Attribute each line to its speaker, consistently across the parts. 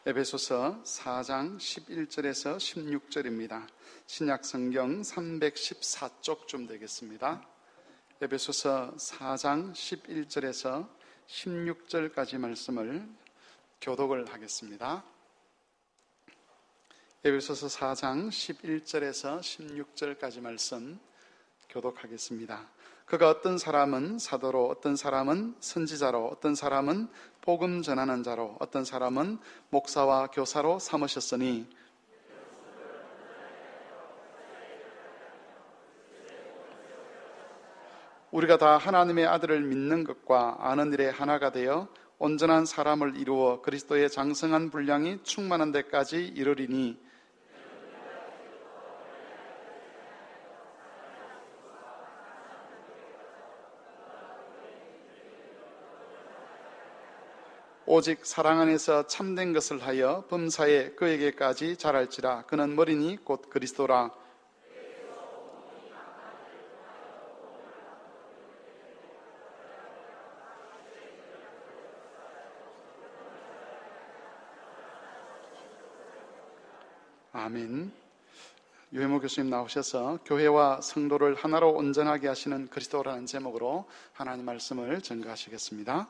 Speaker 1: 에베소서 4장 11절에서 16절입니다. 신약성경 314쪽쯤 되겠습니다. 에베소서 4장 11절에서 16절까지 말씀을 교독을 하겠습니다. 에베소서 4장 11절에서 16절까지 말씀 교독하겠습니다. 그가 어떤 사람은 사도로, 어떤 사람은 선지자로, 어떤 사람은 복음 전하는 자로, 어떤 사람은 목사와 교사로 삼으셨으니 우리가 다 하나님의 아들을 믿는 것과 아는 일에 하나가 되어 온전한 사람을 이루어 그리스도의 장성한 분량이 충만한 데까지 이르리니 오직 사랑 안에서 참된 것을 하여 범사에 그에게까지 자랄지라. 그는 머리니 곧 그리스도라. 아멘. 유해모 교수님 나오셔서 교회와 성도를 하나로 온전하게 하시는 그리스도라는 제목으로 하나님 말씀을 전가하시겠습니다.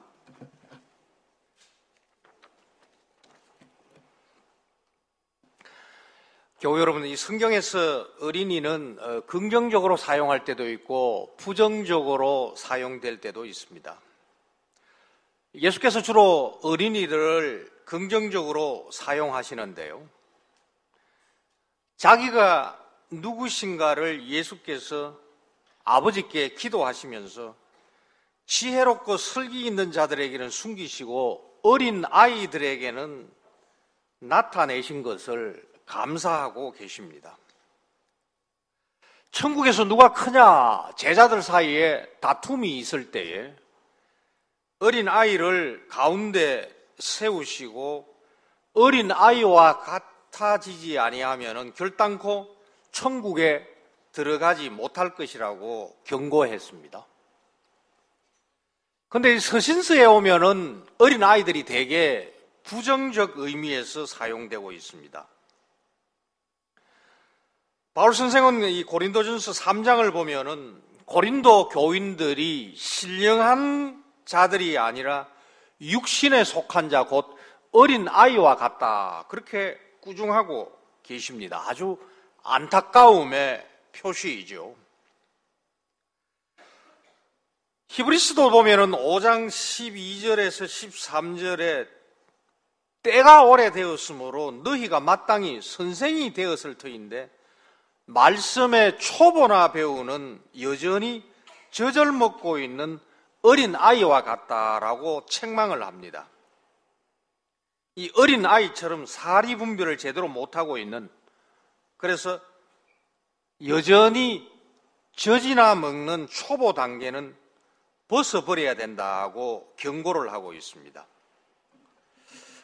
Speaker 2: 교회 여러분, 이 성경에서 어린이는 긍정적으로 사용할 때도 있고 부정적으로 사용될 때도 있습니다. 예수께서 주로 어린이들을 긍정적으로 사용하시는데요. 자기가 누구신가를 예수께서 아버지께 기도하시면서 지혜롭고 슬기 있는 자들에게는 숨기시고 어린 아이들에게는 나타내신 것을 감사하고 계십니다. 천국에서 누가 크냐 제자들 사이에 다툼이 있을 때에 어린 아이를 가운데 세우시고 어린 아이와 같아지지 아니하면 결단코 천국에 들어가지 못할 것이라고 경고했습니다. 그런데 서신서에 오면은 어린 아이들이 대개 부정적 의미에서 사용되고 있습니다. 바울 선생은 이 고린도전서 3장을 보면은 고린도 교인들이 신령한 자들이 아니라 육신에 속한 자 곧 어린 아이와 같다 그렇게 꾸중하고 계십니다. 아주 안타까움의 표시이죠. 히브리서도 보면은 5장 12절에서 13절에 때가 오래되었으므로 너희가 마땅히 선생이 되었을 터인데 말씀의 초보나 배우는 여전히 젖을 먹고 있는 어린 아이와 같다라고 책망을 합니다. 이 어린 아이처럼 사리 분별을 제대로 못하고 있는, 그래서 여전히 젖이나 먹는 초보 단계는 벗어버려야 된다고 경고를 하고 있습니다.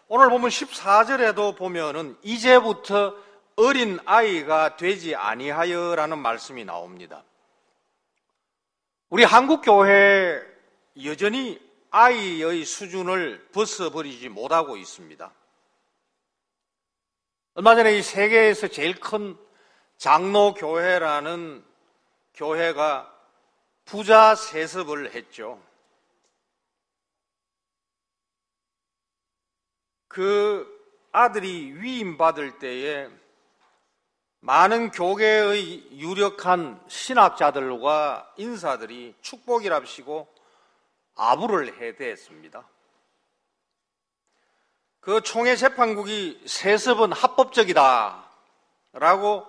Speaker 2: 오늘 보면 14절에도 보면은 이제부터 어린 아이가 되지 아니하여라는 말씀이 나옵니다. 우리 한국교회 여전히 아이의 수준을 벗어버리지 못하고 있습니다. 얼마 전에 이 세계에서 제일 큰 장로교회라는 교회가 부자 세습을 했죠. 그 아들이 위임받을 때에 많은 교계의 유력한 신학자들과 인사들이 축복이랍시고 아부를 해대했습니다. 그 총회 재판국이 세습은 합법적이다 라고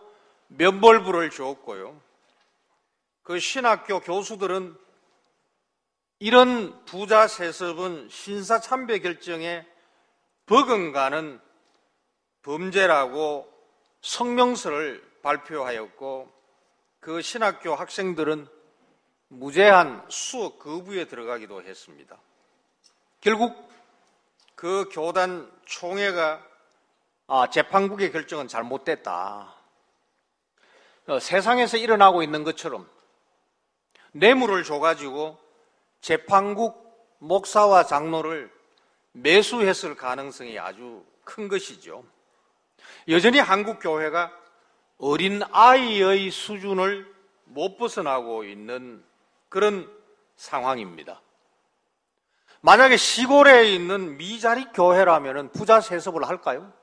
Speaker 2: 면벌부를 주었고요. 그 신학교 교수들은 이런 부자 세습은 신사참배 결정에 버금가는 범죄라고 성명서를 발표하였고 그 신학교 학생들은 무제한 수업 거부에 들어가기도 했습니다. 결국 그 교단 총회가 재판국의 결정은 잘못됐다. 세상에서 일어나고 있는 것처럼 뇌물을 줘가지고 재판국 목사와 장로를 매수했을 가능성이 아주 큰 것이죠. 여전히 한국 교회가 어린 아이의 수준을 못 벗어나고 있는 그런 상황입니다. 만약에 시골에 있는 미자립 교회라면 부자 세습을 할까요?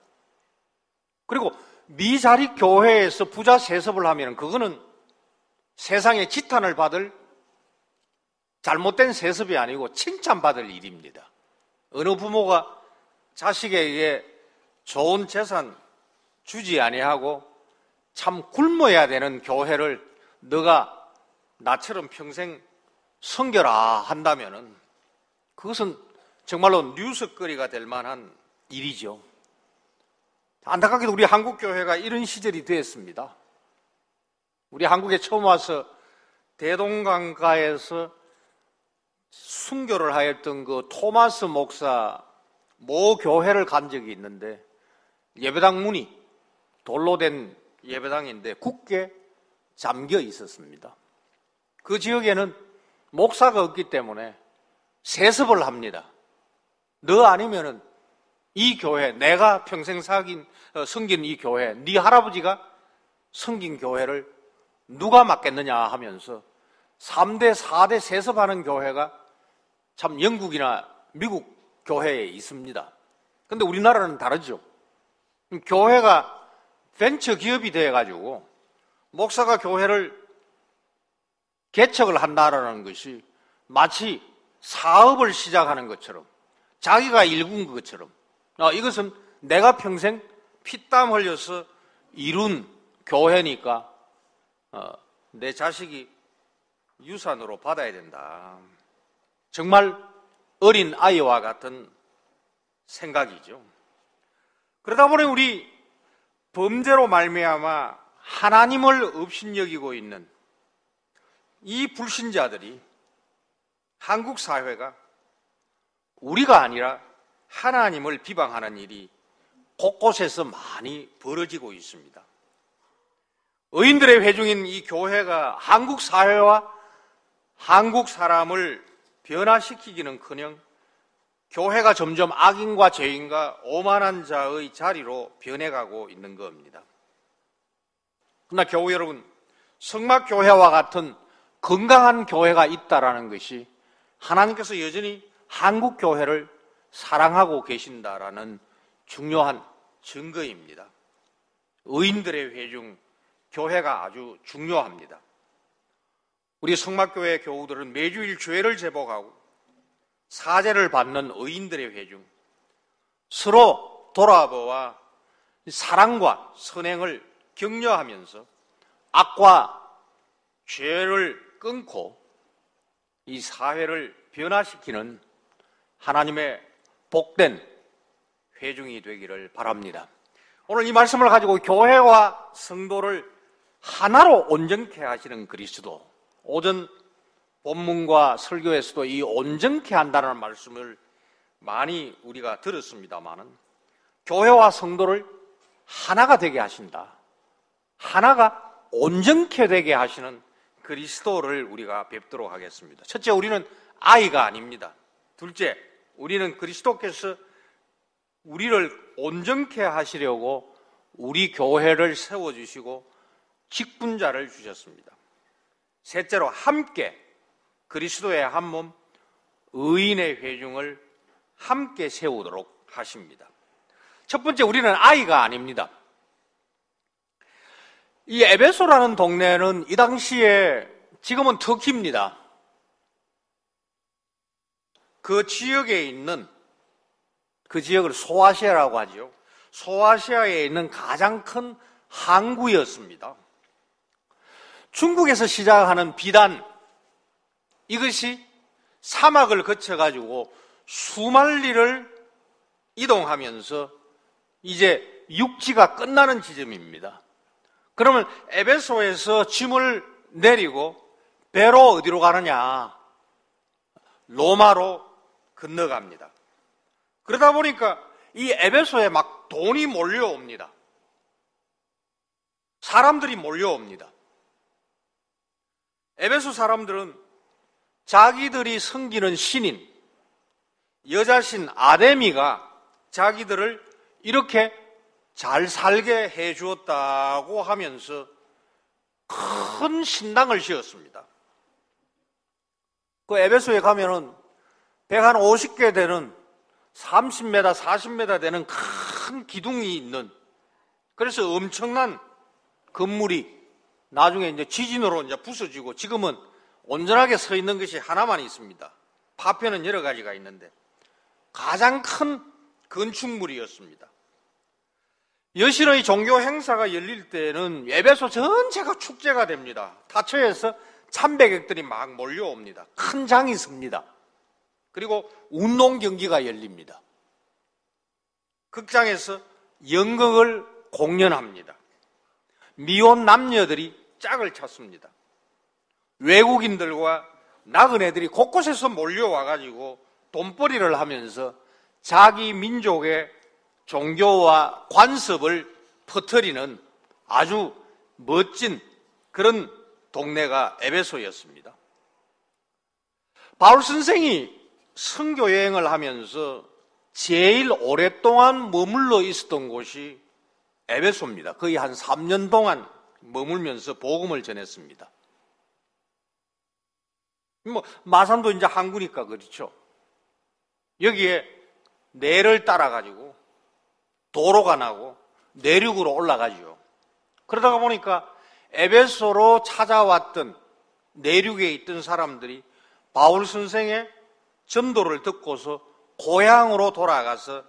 Speaker 2: 그리고 미자립 교회에서 부자 세습을 하면 그거는 세상에 지탄을 받을 잘못된 세습이 아니고 칭찬받을 일입니다. 어느 부모가 자식에게 좋은 재산 주지 아니하고 참 굶어야 되는 교회를 너가 나처럼 평생 섬겨라 한다면은 그것은 정말로 뉴스거리가 될 만한 일이죠. 안타깝게도 우리 한국 교회가 이런 시절이 되었습니다. 우리 한국에 처음 와서 대동강가에서 순교를 하였던 그 토마스 목사 모 교회를 간 적이 있는데 예배당 문이 돌로 된 예배당인데 굳게 잠겨 있었습니다. 그 지역에는 목사가 없기 때문에 세습을 합니다. 너 아니면은 이 교회, 내가 평생 섬긴 이 교회, 네 할아버지가 섬긴 교회를 누가 맡겠느냐 하면서 3대, 4대 세습하는 교회가 참 영국이나 미국 교회에 있습니다. 그런데 우리나라는 다르죠. 교회가 벤처 기업이 되어가지고 목사가 교회를 개척을 한다라는 것이 마치 사업을 시작하는 것처럼 자기가 일군 것처럼 이것은 내가 평생 피땀 흘려서 이룬 교회니까 내 자식이 유산으로 받아야 된다. 정말 어린 아이와 같은 생각이죠. 그러다 보니 우리 범죄로 말미암아 하나님을 업신여기고 있는 이 불신자들이 한국 사회가 우리가 아니라 하나님을 비방하는 일이 곳곳에서 많이 벌어지고 있습니다. 의인들의 회중인 이 교회가 한국 사회와 한국 사람을 변화시키기는커녕 교회가 점점 악인과 죄인과 오만한 자의 자리로 변해가고 있는 겁니다. 그러나 교우 여러분, 성막교회와 같은 건강한 교회가 있다라는 것이 하나님께서 여전히 한국 교회를 사랑하고 계신다라는 중요한 증거입니다. 의인들의 회중, 교회가 아주 중요합니다. 우리 성막교회 교우들은 매주일 죄를 제복하고 사죄를 받는 의인들의 회중, 서로 돌아보아 사랑과 선행을 격려하면서 악과 죄를 끊고 이 사회를 변화시키는 하나님의 복된 회중이 되기를 바랍니다. 오늘 이 말씀을 가지고 교회와 성도를 하나로 온전케 하시는 그리스도, 오전 본문과 설교에서도 이 온전케 한다는 말씀을 많이 우리가 들었습니다마는 교회와 성도를 하나가 되게 하신다. 하나가 온전케 되게 하시는 그리스도를 우리가 뵙도록 하겠습니다. 첫째, 우리는 아이가 아닙니다. 둘째, 우리는 그리스도께서 우리를 온전케 하시려고 우리 교회를 세워주시고 직분자를 주셨습니다. 셋째로, 함께 그리스도의 한 몸, 의인의 회중을 함께 세우도록 하십니다. 첫 번째, 우리는 아이가 아닙니다. 이 에베소라는 동네는 이 당시에 지금은 터키입니다. 그 지역에 있는, 그 지역을 소아시아라고 하죠. 소아시아에 있는 가장 큰 항구였습니다. 중국에서 시작하는 비단, 이것이 사막을 거쳐가지고 수만리를 이동하면서 이제 육지가 끝나는 지점입니다. 그러면 에베소에서 짐을 내리고 배로 어디로 가느냐? 로마로 건너갑니다. 그러다 보니까 이 에베소에 막 돈이 몰려옵니다. 사람들이 몰려옵니다. 에베소 사람들은 자기들이 섬기는 신인, 여자신 아데미가 자기들을 이렇게 잘 살게 해 주었다고 하면서 큰 신당을 지었습니다. 그 에베소에 가면은 150개 되는 30m, 40m 되는 큰 기둥이 있는, 그래서 엄청난 건물이 나중에 이제 지진으로 이제 부서지고 지금은 온전하게 서 있는 것이 하나만 있습니다. 파편은 여러 가지가 있는데 가장 큰 건축물이었습니다. 여신의 종교 행사가 열릴 때는 에베소 전체가 축제가 됩니다. 타처에서 참배객들이 막 몰려옵니다. 큰 장이 섭니다. 그리고 운동 경기가 열립니다. 극장에서 연극을 공연합니다. 미혼 남녀들이 짝을 찾습니다. 외국인들과 나그네들이 곳곳에서 몰려와가지고 돈벌이를 하면서 자기 민족의 종교와 관습을 퍼뜨리는 아주 멋진 그런 동네가 에베소였습니다. 바울 선생이 선교 여행을 하면서 제일 오랫동안 머물러 있었던 곳이 에베소입니다. 거의 한 3년 동안 머물면서 복음을 전했습니다. 마산도 이제 항구니까 그렇죠. 여기에 내를 따라가지고 도로가 나고 내륙으로 올라가죠. 그러다가 보니까 에베소로 찾아왔던 내륙에 있던 사람들이 바울 선생의 전도를 듣고서 고향으로 돌아가서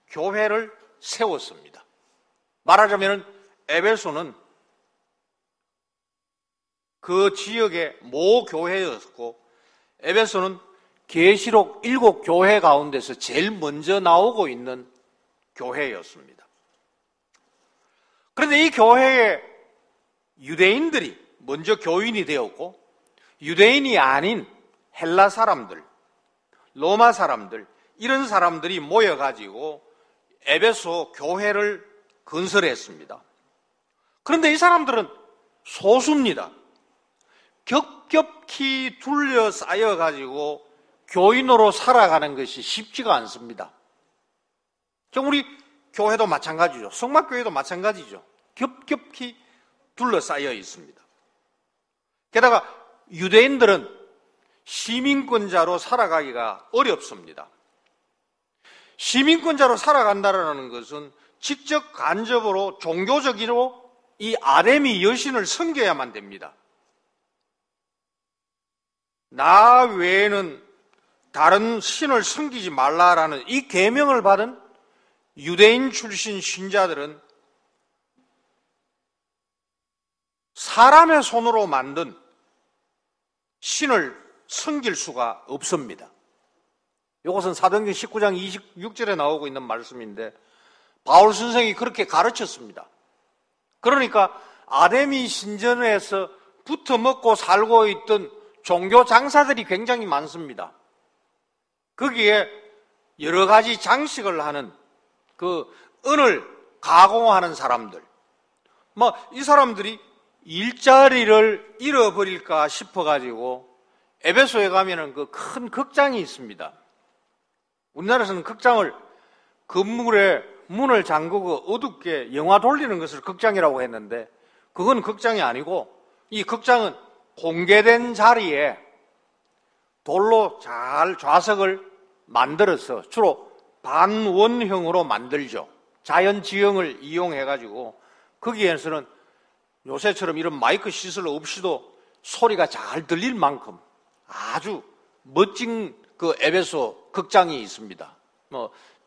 Speaker 2: 교회를 세웠습니다. 말하자면 에베소는 그 지역의 모 교회였고, 에베소는 계시록 7교회 가운데서 제일 먼저 나오고 있는 교회였습니다. 그런데 이 교회에 유대인들이 먼저 교인이 되었고, 유대인이 아닌 헬라 사람들, 로마 사람들, 이런 사람들이 모여가지고 에베소 교회를 건설했습니다. 그런데 이 사람들은 소수입니다. 겹겹이 둘러싸여가지고 교인으로 살아가는 것이 쉽지가 않습니다. 우리 교회도 마찬가지죠. 성막교회도 마찬가지죠. 겹겹이 둘러싸여 있습니다. 게다가 유대인들은 시민권자로 살아가기가 어렵습니다. 시민권자로 살아간다는 것은 직접 간접으로 종교적으로 이 아데미 여신을 섬겨야만 됩니다. 나 외에는 다른 신을 섬기지 말라라는 이 계명을 받은 유대인 출신 신자들은 사람의 손으로 만든 신을 섬길 수가 없습니다. 이것은 사도행전 19장 26절에 나오고 있는 말씀인데 바울 선생이 그렇게 가르쳤습니다. 그러니까 아데미 신전에서 붙어먹고 살고 있던 종교 장사들이 굉장히 많습니다. 거기에 여러 가지 장식을 하는 그 은을 가공하는 사람들, 이 사람들이 일자리를 잃어버릴까 싶어가지고 에베소에 가면은 그 큰 극장이 있습니다. 우리나라에서는 극장을 건물에 문을 잠그고 어둡게 영화 돌리는 것을 극장이라고 했는데 그건 극장이 아니고 이 극장은 공개된 자리에 돌로 잘 좌석을 만들어서 주로 반원형으로 만들죠. 자연 지형을 이용해가지고 거기에서는 요새처럼 이런 마이크 시설 없이도 소리가 잘 들릴 만큼 아주 멋진 그 에베소 극장이 있습니다.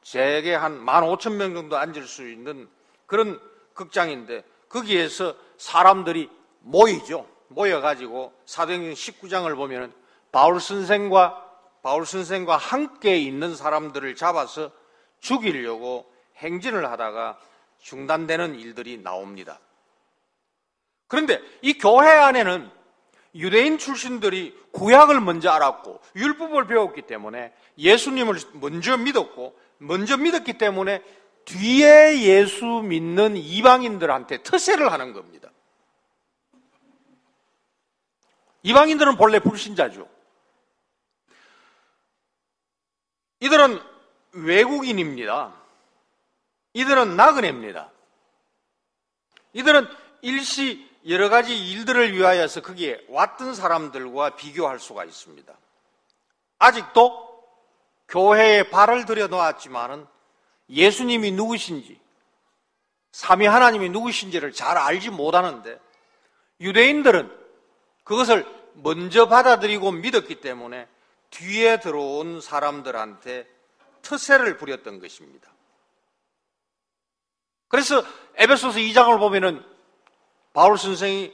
Speaker 2: 제게 한 15,000명 정도 앉을 수 있는 그런 극장인데 거기에서 사람들이 모이죠. 모여가지고 사도행전 19장을 보면은 바울 선생과 함께 있는 사람들을 잡아서 죽이려고 행진을 하다가 중단되는 일들이 나옵니다. 그런데 이 교회 안에는 유대인 출신들이 구약을 먼저 알았고 율법을 배웠기 때문에 예수님을 먼저 믿었기 때문에 뒤에 예수 믿는 이방인들한테 터세를 하는 겁니다. 이방인들은 본래 불신자죠. 이들은 외국인입니다. 이들은 나그네입니다. 이들은 일시 여러 가지 일들을 위하여서 거기에 왔던 사람들과 비교할 수가 있습니다. 아직도 교회에 발을 들여놓았지만은 예수님이 누구신지, 삼위 하나님이 누구신지를 잘 알지 못하는데, 유대인들은 그것을 먼저 받아들이고 믿었기 때문에 뒤에 들어온 사람들한테 특세를 부렸던 것입니다. 그래서 에베소서 2장을 보면은 바울 선생이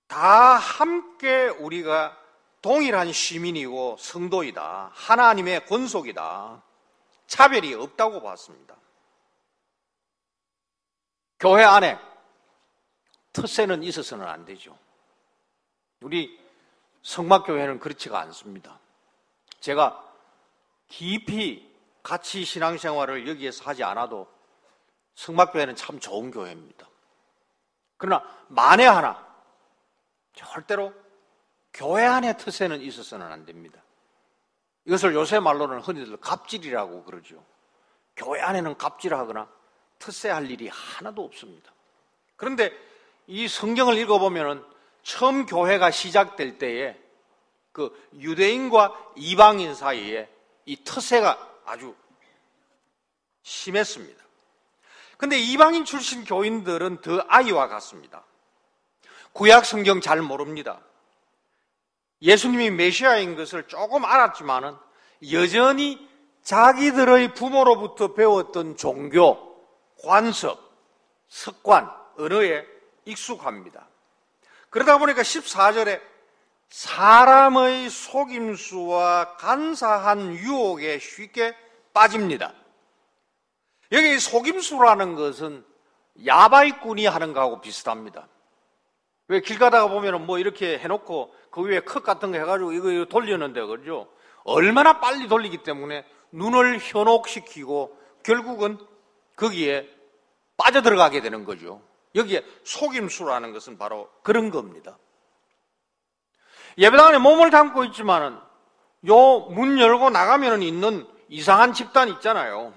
Speaker 2: 다 함께 우리가 동일한 시민이고 성도이다, 하나님의 권속이다, 차별이 없다고 봤습니다. 교회 안에 특세는 있어서는 안 되죠. 우리 성막교회는 그렇지가 않습니다. 제가 깊이 같이 신앙생활을 여기에서 하지 않아도 성막교회는 참 좋은 교회입니다. 그러나 만에 하나 절대로 교회 안에 특세는 있어서는 안 됩니다. 이것을 요새 말로는 흔히들 갑질이라고 그러죠. 교회 안에는 갑질하거나 특세할 일이 하나도 없습니다. 그런데 이 성경을 읽어보면은 처음 교회가 시작될 때에 그 유대인과 이방인 사이에 이 특세가 아주 심했습니다. 근데 이방인 출신 교인들은 더 아이와 같습니다. 구약 성경 잘 모릅니다. 예수님이 메시아인 것을 조금 알았지만은 여전히 자기들의 부모로부터 배웠던 종교, 관습, 습관, 언어에 익숙합니다. 그러다 보니까 14절에 사람의 속임수와 간사한 유혹에 쉽게 빠집니다. 여기 속임수라는 것은 야바이꾼이 하는 거하고 비슷합니다. 왜 길 가다가 보면은 뭐 이렇게 해놓고 그 위에 컵 같은 거 해가지고 이거 돌리는데, 그죠? 얼마나 빨리 돌리기 때문에 눈을 현혹시키고 결국은 거기에 빠져들어가게 되는 거죠. 여기에 속임수라는 것은 바로 그런 겁니다. 예배당 안에 몸을 담고 있지만은 요 문 열고 나가면은 있는 이상한 집단 있잖아요.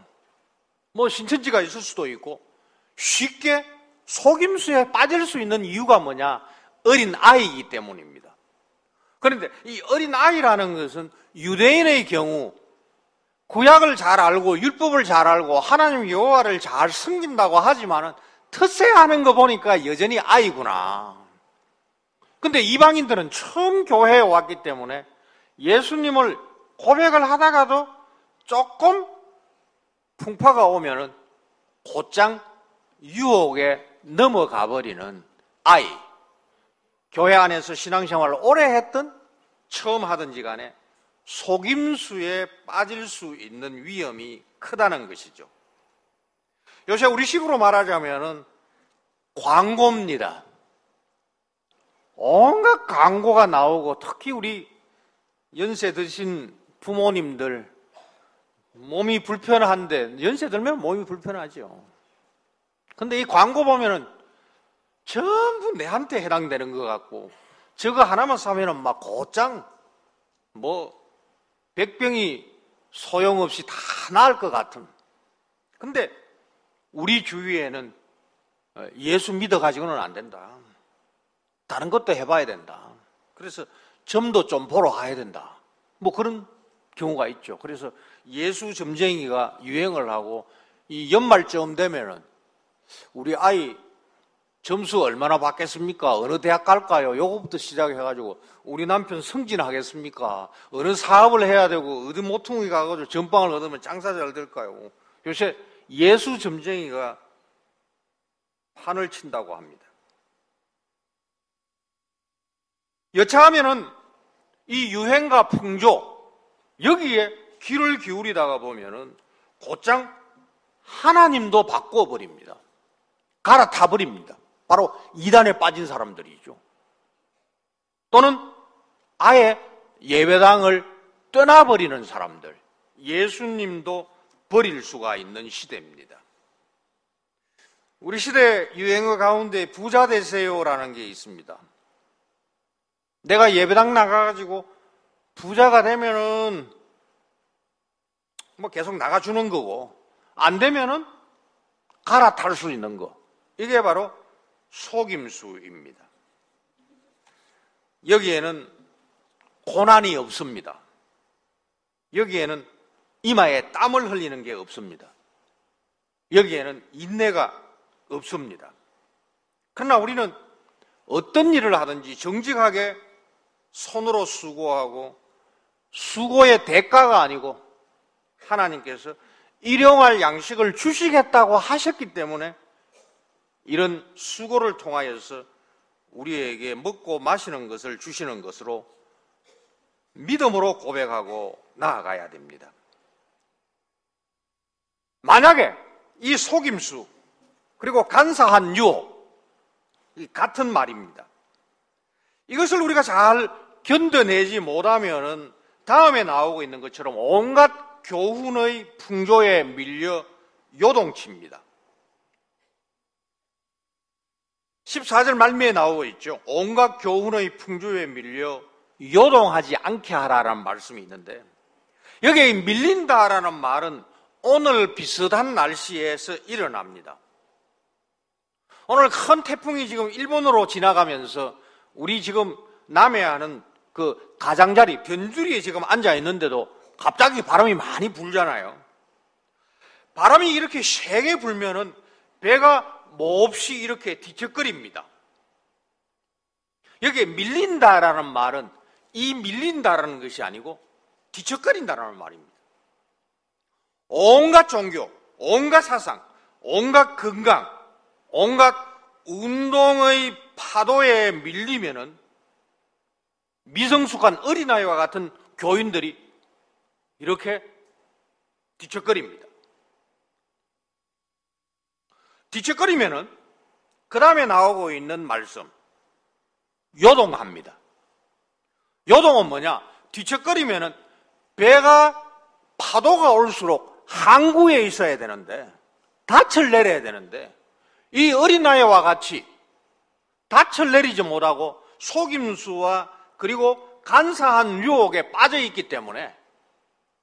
Speaker 2: 뭐 신천지가 있을 수도 있고, 쉽게 속임수에 빠질 수 있는 이유가 뭐냐? 어린 아이이기 때문입니다. 그런데 이 어린 아이라는 것은 유대인의 경우 구약을 잘 알고 율법을 잘 알고 하나님 여호와를 잘 섬긴다고 하지만은 텃세하는 거 보니까 여전히 아이구나. 근데 이방인들은 처음 교회에 왔기 때문에 예수님을 고백을 하다가도 조금 풍파가 오면은 곧장 유혹에 넘어가 버리는 아이. 교회 안에서 신앙생활을 오래 했든 처음 하든지 간에 속임수에 빠질 수 있는 위험이 크다는 것이죠. 요새 우리식으로 말하자면은 광고입니다. 온갖 광고가 나오고, 특히 우리 연세 드신 부모님들 몸이 불편한데, 연세 들면 몸이 불편하죠. 근데 이 광고 보면은 전부 내한테 해당되는 것 같고, 저거 하나만 사면은 막 곧장 뭐 백병이 소용없이 다 나을 것 같은. 근데 우리 주위에는 예수 믿어가지고는 안 된다, 다른 것도 해봐야 된다, 그래서 점도 좀 보러 가야 된다, 뭐 그런 경우가 있죠. 그래서 예수 점쟁이가 유행을 하고, 이 연말쯤 되면은 우리 아이 점수 얼마나 받겠습니까? 어느 대학 갈까요? 요거부터 시작해가지고 우리 남편 승진하겠습니까? 어느 사업을 해야 되고 어디 모퉁이 가가지고 전빵을 얻으면 장사 잘 될까요? 요새 예수 점쟁이가 판을 친다고 합니다. 여차하면은 이 유행과 풍조, 여기에 귀를 기울이다가 보면은 곧장 하나님도 바꿔버립니다. 갈아타버립니다. 바로 이단에 빠진 사람들이죠. 또는 아예 예배당을 떠나버리는 사람들, 예수님도 버릴 수가 있는 시대입니다. 우리 시대 유행어 가운데 부자 되세요라는 게 있습니다. 내가 예배당 나가가지고 부자가 되면은 뭐 계속 나가주는 거고, 안 되면은 갈아탈 수 있는 거. 이게 바로 속임수입니다. 여기에는 고난이 없습니다. 여기에는 이마에 땀을 흘리는 게 없습니다. 여기에는 인내가 없습니다. 그러나 우리는 어떤 일을 하든지 정직하게 손으로 수고하고, 수고의 대가가 아니고 하나님께서 일용할 양식을 주시겠다고 하셨기 때문에 이런 수고를 통하여서 우리에게 먹고 마시는 것을 주시는 것으로 믿음으로 고백하고 나아가야 됩니다. 만약에 이 속임수 그리고 간사한 유혹, 같은 말입니다. 이것을 우리가 잘 견뎌내지 못하면은 다음에 나오고 있는 것처럼 온갖 교훈의 풍조에 밀려 요동칩니다. 14절 말미에 나오고 있죠. 온갖 교훈의 풍조에 밀려 요동하지 않게 하라라는 말씀이 있는데, 여기에 밀린다라는 말은 오늘 비슷한 날씨에서 일어납니다. 오늘 큰 태풍이 지금 일본으로 지나가면서 우리 지금 남해안은 그 가장자리, 변두리에 지금 앉아 있는데도 갑자기 바람이 많이 불잖아요. 바람이 이렇게 세게 불면은 배가 몹시 이렇게 뒤척거립니다. 여기에 밀린다라는 말은 이 밀린다라는 것이 아니고 뒤척거린다라는 말입니다. 온갖 종교, 온갖 사상, 온갖 건강, 온갖 운동의 파도에 밀리면은 미성숙한 어린아이와 같은 교인들이 이렇게 뒤척거립니다. 뒤척거리면은 그 다음에 나오고 있는 말씀, 요동합니다. 요동은 뭐냐? 뒤척거리면은 배가 파도가 올수록 항구에 있어야 되는데, 닻을 내려야 되는데, 이 어린아이와 같이 닻을 내리지 못하고 속임수와 그리고 간사한 유혹에 빠져 있기 때문에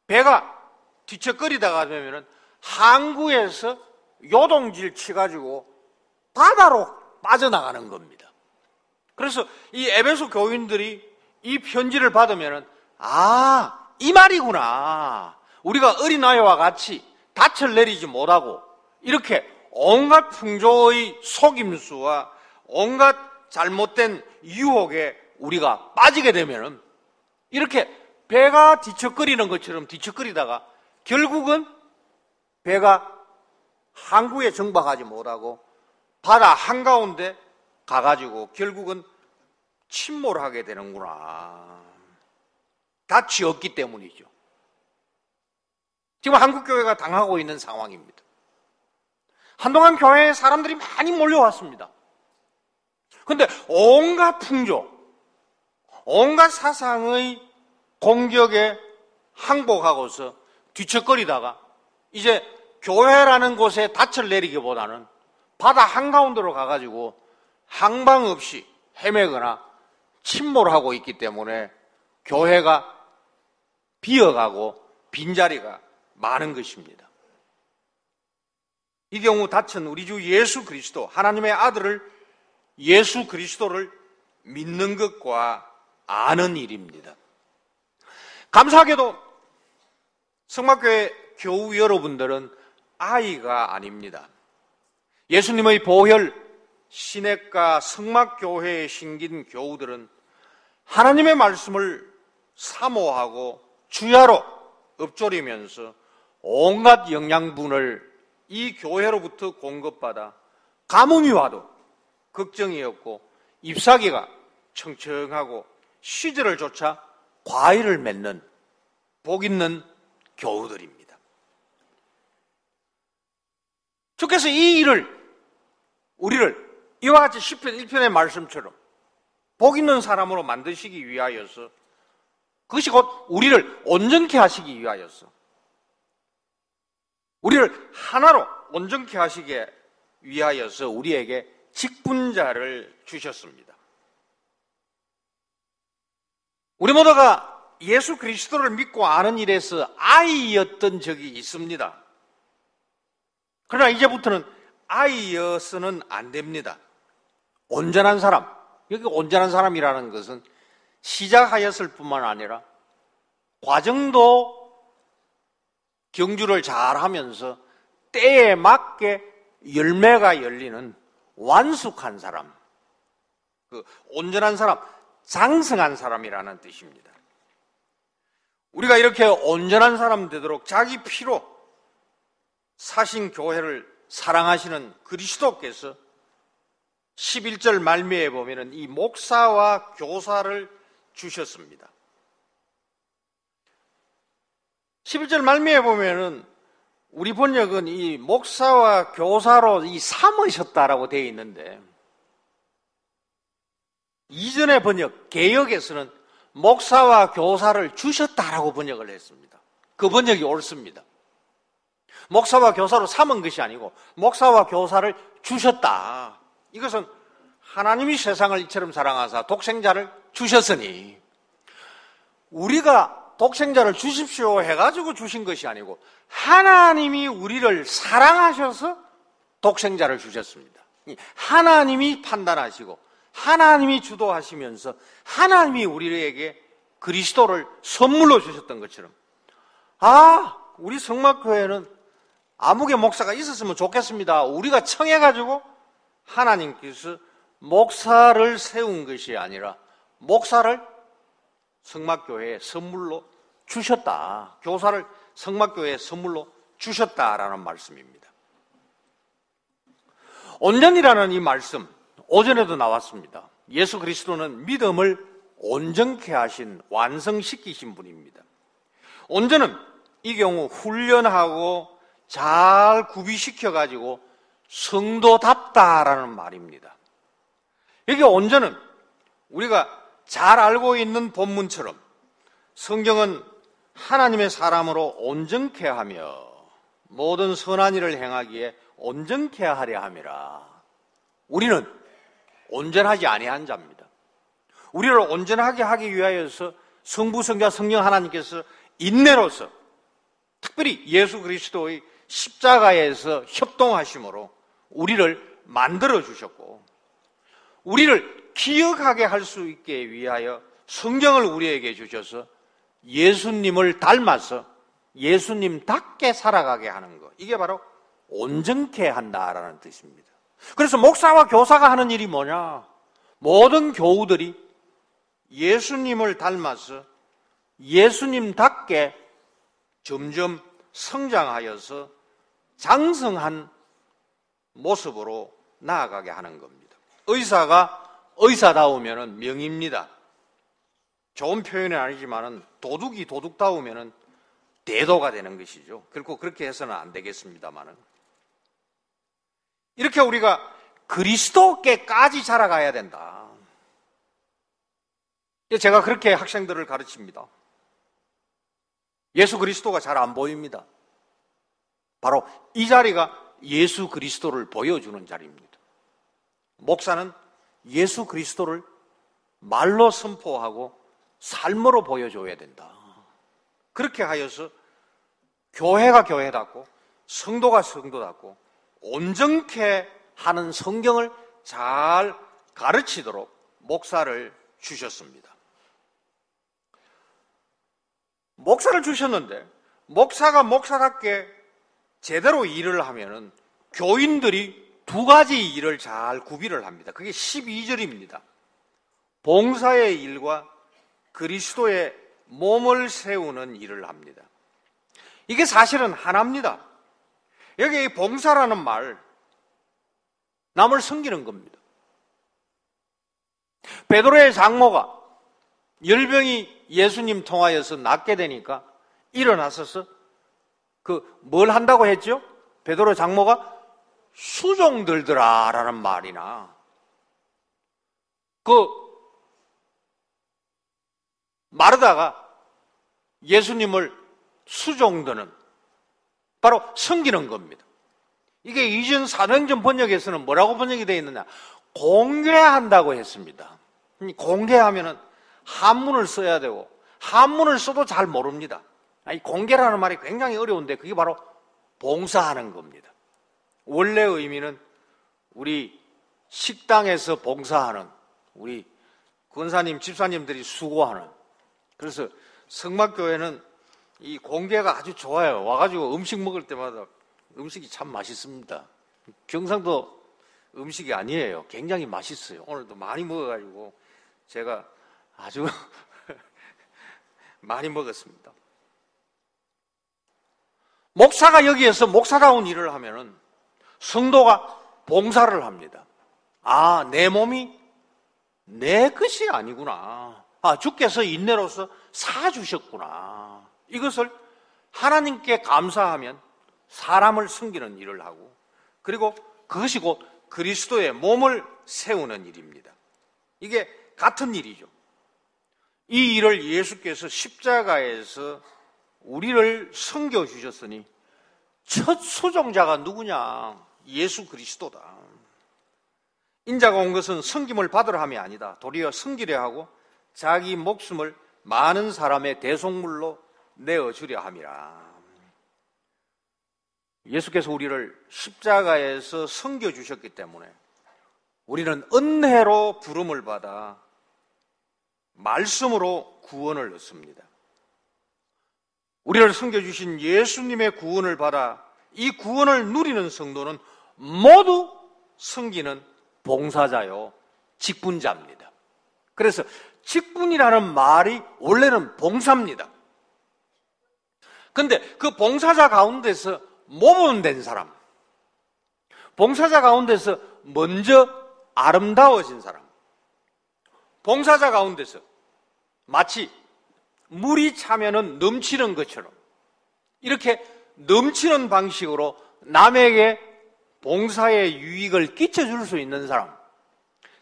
Speaker 2: 배가 뒤척거리다가 되면은 항구에서 요동질 치가지고 바다로 빠져나가는 겁니다. 그래서 이 에베소 교인들이 이 편지를 받으면은, 아, 이 말이구나. 우리가 어린아이와 같이 닻을 내리지 못하고 이렇게 온갖 풍조의 속임수와 온갖 잘못된 유혹에 우리가 빠지게 되면은 이렇게 배가 뒤척거리는 것처럼 뒤척거리다가 결국은 배가 항구에 정박하지 못하고 바다 한가운데 가가지고 결국은 침몰하게 되는구나. 닻이 없기 때문이죠. 지금 한국교회가 당하고 있는 상황입니다. 한동안 교회에 사람들이 많이 몰려왔습니다. 그런데 온갖 풍조, 온갖 사상의 공격에 항복하고서 뒤척거리다가 이제 교회라는 곳에 닻을 내리기보다는 바다 한가운데로 가가지고 항방 없이 헤매거나 침몰하고 있기 때문에 교회가 비어가고 빈자리가 많은 것입니다. 이 경우 닻은 우리 주 예수 그리스도, 하나님의 아들을 예수 그리스도를 믿는 것과 아는 일입니다. 감사하게도 성막교회 교우 여러분들은 아이가 아닙니다. 예수님의 보혈, 시냇가 성막교회에 신긴 교우들은 하나님의 말씀을 사모하고 주야로 읊조리면서 온갖 영양분을 이 교회로부터 공급받아 가뭄이 와도 걱정이 없고 잎사귀가 청청하고 시절을 쫓아 과일을 맺는 복 있는 교우들입니다. 주께서 이 일을, 우리를 이와 같이 시편 1편의 말씀처럼 복 있는 사람으로 만드시기 위하여서, 그것이 곧 우리를 온전케 하시기 위하여서, 우리를 하나로 온전케 하시기 위하여서 우리에게 직분자를 주셨습니다. 우리 모두가 예수 그리스도를 믿고 아는 일에서 아이였던 적이 있습니다. 그러나 이제부터는 아이여서는 안 됩니다. 온전한 사람, 여기 온전한 사람이라는 것은 시작하였을 뿐만 아니라 과정도 경주를 잘 하면서 때에 맞게 열매가 열리는 완숙한 사람, 그 온전한 사람, 장성한 사람이라는 뜻입니다. 우리가 이렇게 온전한 사람 되도록 자기 피로 사신 교회를 사랑하시는 그리스도께서 11절 말미에 보면은 이 목사와 교사를 주셨습니다. 11절 말미에 보면은 우리 번역은 이 목사와 교사로 이 삼으셨다라고 되어 있는데, 이전의 번역, 개역에서는 목사와 교사를 주셨다라고 번역을 했습니다. 그 번역이 옳습니다. 목사와 교사로 삼은 것이 아니고 목사와 교사를 주셨다. 이것은 하나님이 세상을 이처럼 사랑하사 독생자를 주셨으니, 우리가 독생자를 주십시오 해가지고 주신 것이 아니고 하나님이 우리를 사랑하셔서 독생자를 주셨습니다. 하나님이 판단하시고 하나님이 주도하시면서 하나님이 우리에게 그리스도를 선물로 주셨던 것처럼, 우리 성막교회는 아무개 목사가 있었으면 좋겠습니다. 우리가 청해가지고 하나님께서 목사를 세운 것이 아니라 목사를 성막교회에 선물로 주셨다. 교사를 성막교회에 선물로 주셨다라는 말씀입니다. 온전이라는 이 말씀, 오전에도 나왔습니다. 예수 그리스도는 믿음을 온전케 하신, 완성시키신 분입니다. 온전은 이 경우 훈련하고 잘 구비시켜가지고 성도답다라는 말입니다. 여기 온전은 우리가 잘 알고 있는 본문처럼 성경은 하나님의 사람으로 온전케 하며 모든 선한 일을 행하기에 온전케 하려 함이라. 우리는 온전하지 아니한 자입니다. 우리를 온전하게 하기 위하여서 성부, 성자, 성령 하나님께서 인내로서 특별히 예수 그리스도의 십자가에서 협동하심으로 우리를 만들어 주셨고, 우리를 기억하게 할 수 있게 위하여 성경을 우리에게 주셔서 예수님을 닮아서 예수님답게 살아가게 하는 것, 이게 바로 온전케 한다라는 뜻입니다. 그래서 목사와 교사가 하는 일이 뭐냐? 모든 교우들이 예수님을 닮아서 예수님답게 점점 성장하여서 장성한 모습으로 나아가게 하는 겁니다. 의사가 의사다우면 명입니다. 좋은 표현은 아니지만 도둑이 도둑다우면 대도가 되는 것이죠. 결코 그렇게 해서는 안 되겠습니다만은, 이렇게 우리가 그리스도께까지 자라가야 된다. 제가 그렇게 학생들을 가르칩니다. 예수 그리스도가 잘 안 보입니다. 바로 이 자리가 예수 그리스도를 보여주는 자리입니다. 목사는 예수 그리스도를 말로 선포하고 삶으로 보여줘야 된다. 그렇게 하여서 교회가 교회답고 성도가 성도답고 온전케 하는 성경을 잘 가르치도록 목사를 주셨습니다. 목사를 주셨는데 목사가 목사답게 제대로 일을 하면은 교인들이 두 가지 일을 잘 구비를 합니다. 그게 12절입니다. 봉사의 일과 그리스도의 몸을 세우는 일을 합니다. 이게 사실은 하나입니다. 여기 이 봉사라는 말, 남을 섬기는 겁니다. 베드로의 장모가 열병이 예수님 통하여서 낫게 되니까 일어나서서 뭘 한다고 했죠? 베드로 장모가 수종 들더라라는 말이나, 마르다가 예수님을 수종드는, 바로 섬기는 겁니다. 이게 이전 사도행전 번역에서는 뭐라고 번역이 되어 있느냐? 공개한다고 했습니다. 공개하면은 한문을 써야 되고 한문을 써도 잘 모릅니다. 이 공개라는 말이 굉장히 어려운데 그게 바로 봉사하는 겁니다. 원래 의미는 우리 식당에서 봉사하는, 우리 권사님, 집사님들이 수고하는. 그래서 성막교회는 이 공개가 아주 좋아요. 와가지고 음식 먹을 때마다 음식이 참 맛있습니다. 경상도 음식이 아니에요. 굉장히 맛있어요. 오늘도 많이 먹어가지고 제가 아주 많이 먹었습니다. 목사가 여기에서 목사다운 일을 하면은 성도가 봉사를 합니다. 아, 내 몸이 내 것이 아니구나. 아, 주께서 인내로서 사주셨구나. 이것을 하나님께 감사하면 사람을 섬기는 일을 하고, 그리고 그것이 곧 그리스도의 몸을 세우는 일입니다. 이게 같은 일이죠. 이 일을 예수께서 십자가에서 우리를 섬겨주셨으니 첫 수종자가 누구냐? 예수 그리스도다. 인자가 온 것은 섬김을 받으려 함이 아니다. 도리어 섬기려 하고 자기 목숨을 많은 사람의 대속물로 내어주려 함이라. 예수께서 우리를 십자가에서 섬겨주셨기 때문에 우리는 은혜로 부름을 받아 말씀으로 구원을 얻습니다. 우리를 섬겨주신 예수님의 구원을 받아 이 구원을 누리는 성도는 모두 섬기는 봉사자요, 직분자입니다. 그래서 직분이라는 말이 원래는 봉사입니다. 근데 그 봉사자 가운데서 모범된 사람, 봉사자 가운데서 먼저 아름다워진 사람, 봉사자 가운데서 마치 물이 차면은 넘치는 것처럼 이렇게 넘치는 방식으로 남에게 봉사의 유익을 끼쳐줄 수 있는 사람,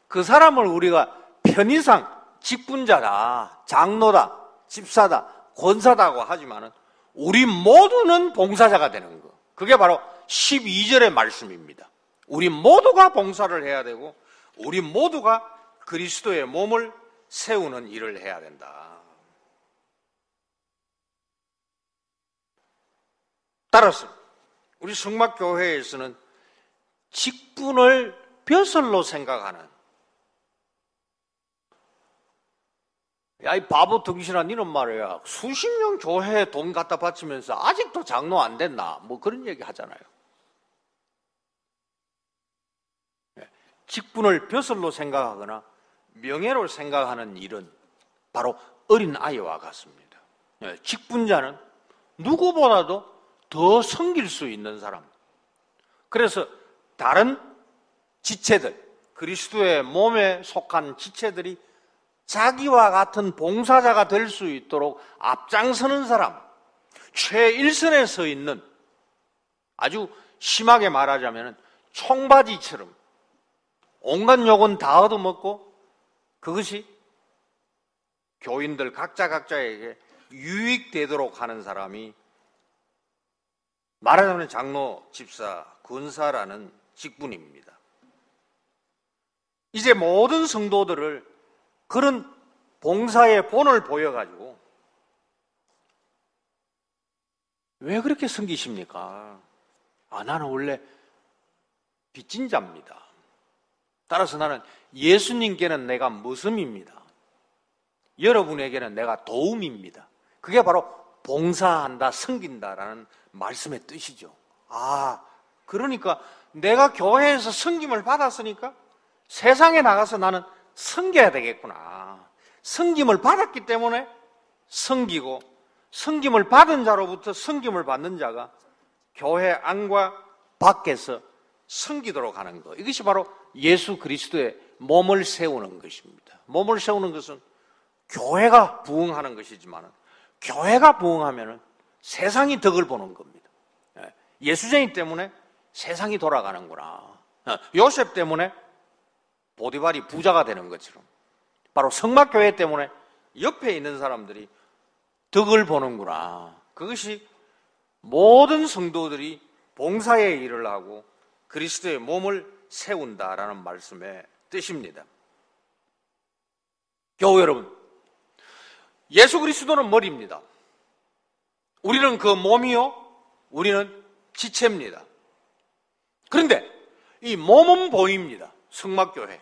Speaker 2: 그 사람을 우리가 편의상 직분자다, 장로다, 집사다, 권사다고 하지만은 우리 모두는 봉사자가 되는 거. 그게 바로 12절의 말씀입니다. 우리 모두가 봉사를 해야 되고 우리 모두가 그리스도의 몸을 세우는 일을 해야 된다. 따라서 우리 성막교회에서는 직분을 벼슬로 생각하는, 야, 이 바보 등신아, 니는 말이야 수십 년 교회에 돈 갖다 바치면서 아직도 장로 안 됐나, 뭐 그런 얘기 하잖아요. 직분을 벼슬로 생각하거나 명예로 생각하는 일은 바로 어린 아이와 같습니다. 직분자는 누구보다도 더 섬길 수 있는 사람. 그래서 다른 지체들, 그리스도의 몸에 속한 지체들이 자기와 같은 봉사자가 될 수 있도록 앞장서는 사람, 최일선에 서 있는, 아주 심하게 말하자면 총바지처럼 온갖 욕은 다 얻어먹고 그것이 교인들 각자에게 유익되도록 하는 사람이 말하자면 장로, 집사, 권사라는 직분입니다. 이제 모든 성도들을 그런 봉사의 본을 보여가지고 왜 그렇게 섬기십니까? 아, 나는 원래 빚진 자입니다. 따라서 나는 예수님께는 내가 머슴입니다. 여러분에게는 내가 도움입니다. 그게 바로 봉사한다, 섬긴다라는 말씀의 뜻이죠. 아, 그러니까 내가 교회에서 섬김을 받았으니까 세상에 나가서 나는 섬겨야 되겠구나. 섬김을 받았기 때문에 섬기고, 섬김을 받은 자로부터 섬김을 받는 자가 교회 안과 밖에서 섬기도록 하는 것. 이것이 바로 예수 그리스도의 몸을 세우는 것입니다. 몸을 세우는 것은 교회가 부흥하는 것이지만 교회가 부흥하면 세상이 덕을 보는 겁니다. 예수쟁이 때문에 세상이 돌아가는구나. 요셉 때문에 보디발이 부자가 되는 것처럼 바로 성막교회 때문에 옆에 있는 사람들이 덕을 보는구나. 그것이 모든 성도들이 봉사의 일을 하고 그리스도의 몸을 세운다라는 말씀의 뜻입니다. 교우 여러분, 예수 그리스도는 머리입니다. 우리는 그 몸이요, 우리는 지체입니다. 그런데 이 몸은 보입니다. 성막교회.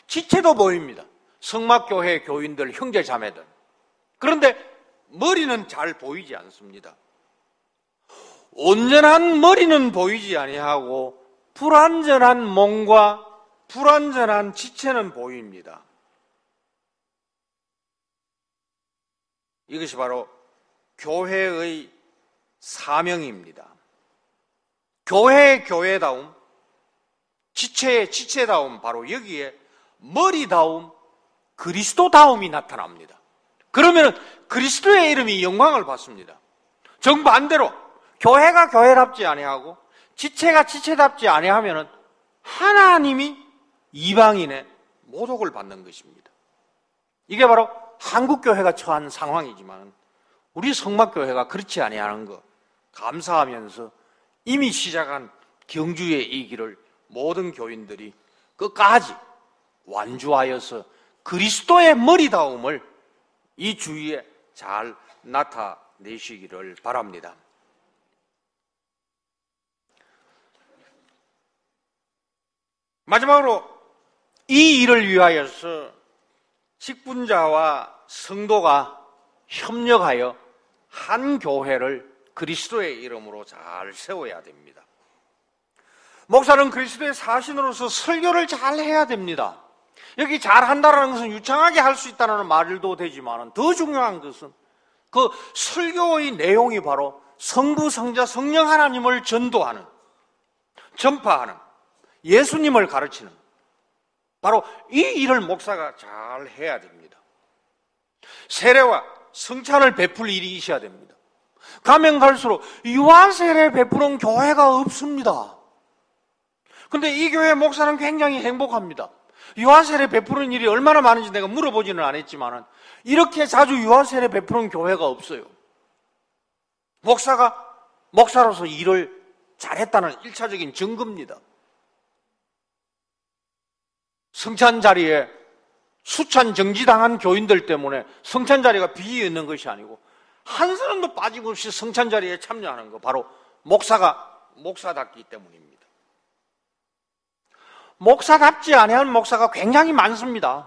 Speaker 2: 지체도 보입니다. 성막교회 교인들, 형제 자매들. 그런데 머리는 잘 보이지 않습니다. 온전한 머리는 보이지 아니하고 불완전한 몸과 불완전한 지체는 보입니다. 이것이 바로 교회의 사명입니다. 교회의 교회다움, 지체의 지체다움, 바로 여기에 머리다움, 그리스도다움이 나타납니다. 그러면 그리스도의 이름이 영광을 받습니다. 정반대로 교회가 교회답지 아니하고 지체가 지체답지 아니하면 하나님이 이방인의 모독을 받는 것입니다. 이게 바로 한국교회가 처한 상황이지만 우리 성막교회가 그렇지 아니하는 것 감사하면서 이미 시작한 경주의 이 길을 모든 교인들이 끝까지 완주하여서 그리스도의 머리다움을 이 주위에 잘 나타내시기를 바랍니다. 마지막으로 이 일을 위하여서 직분자와 성도가 협력하여 한 교회를 그리스도의 이름으로 잘 세워야 됩니다. 목사는 그리스도의 사신으로서 설교를 잘 해야 됩니다. 여기 잘한다는 것은 유창하게 할 수 있다는 말도 되지만 더 중요한 것은 그 설교의 내용이 바로 성부, 성자, 성령 하나님을 전도하는, 전파하는, 예수님을 가르치는 바로 이 일을 목사가 잘 해야 됩니다. 세례와 성찬을 베풀 일이 있어야 됩니다. 가면 갈수록 유아세례 베푸는 교회가 없습니다. 근데 이 교회 목사는 굉장히 행복합니다. 유아세례 베푸는 일이 얼마나 많은지 내가 물어보지는 않았지만 이렇게 자주 유아세례 베푸는 교회가 없어요. 목사가 목사로서 일을 잘했다는 1차적인 증거입니다. 성찬 자리에 수찬 정지당한 교인들 때문에 성찬 자리가 비어 있는 것이 아니고 한 사람도 빠짐없이 성찬 자리에 참여하는 거 바로 목사가 목사답기 때문입니다. 목사답지 아니한 목사가 굉장히 많습니다.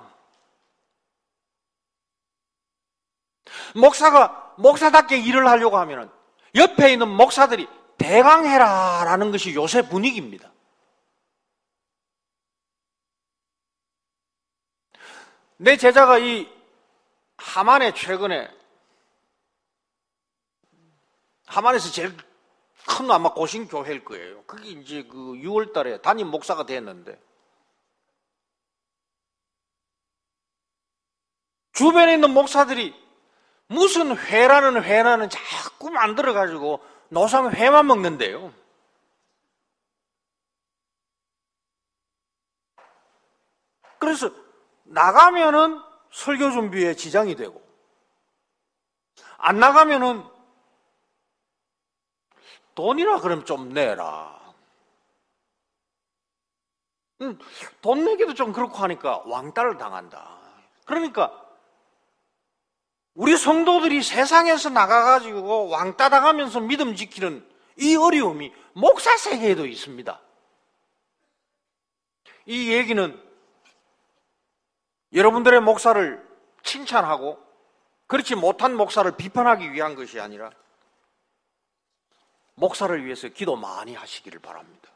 Speaker 2: 목사가 목사답게 일을 하려고 하면 옆에 있는 목사들이 대강해라라는 것이 요새 분위기입니다. 내 제자가 이 하만에 최근에 하만에서 제일 큰 아마 고신교회일 거예요. 그게 이제 그 6월 달에 담임 목사가 됐는데 주변에 있는 목사들이 무슨 회라는 자꾸 만들어가지고 노상회만 먹는데요. 그래서 나가면은 설교 준비에 지장이 되고 안 나가면은 돈이나 그럼 좀 내라. 돈 내기도 좀 그렇고 하니까 왕따를 당한다. 그러니까 우리 성도들이 세상에서 나가가지고 왕따 당하면서 믿음 지키는 이 어려움이 목사 세계에도 있습니다. 이 얘기는 여러분들의 목사를 칭찬하고 그렇지 못한 목사를 비판하기 위한 것이 아니라 목사를 위해서 기도 많이 하시기를 바랍니다.